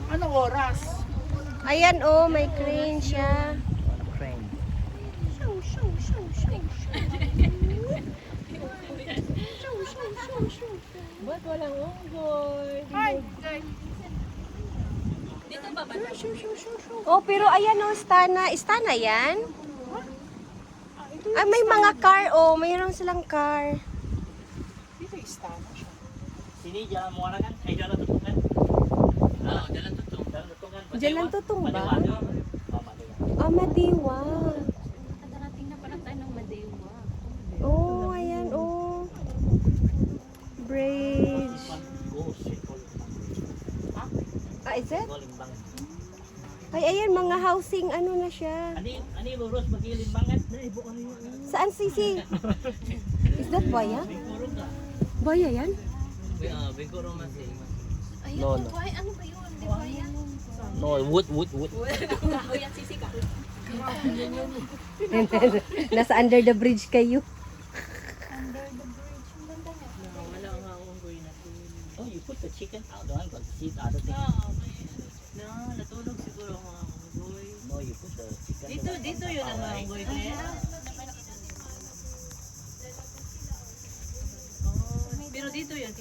Anong oras? Ayan oh, may crane siya. Crane. Ba't walang unggoy? Hi! Dito ba ba? Oh, pero ayan oh, Stana. Stana yan? Ay, may mga car oh. Mayroon silang car. Dito istana siya. Sini jalan Muarakan, jalan Tutungan. Oo, dalang tutong. Jalan Tutungan. Jalan Tutong ba? Madiwa. Oh, Madiwa. Ah, Madiwa. Nakarating na pala tayo ng Madewa. Oh, ayan oh. Bridge. Oh, shit. Ah, is it? Limbang. Ay, ayan, mga housing, ano na siya. Ani lurus magilimbangan. Dali bukan niyo. Saan sisi? Is that Baya? Bingkuro ka. Baya yan? Bingkuro mas eh. Ayun, No, no, no. ano ba yun? Di ba yan? No, wood. Kahoy yan, sisi kahoy. Nasa under the bridge kayo. Wala nga unggoy na to. Oh, you put the chicken out doon because the other thing. No, natulog siguro ang mga unggoy. No, you put the chicken. Dito yun ang mga unggoy. Pero dito yun.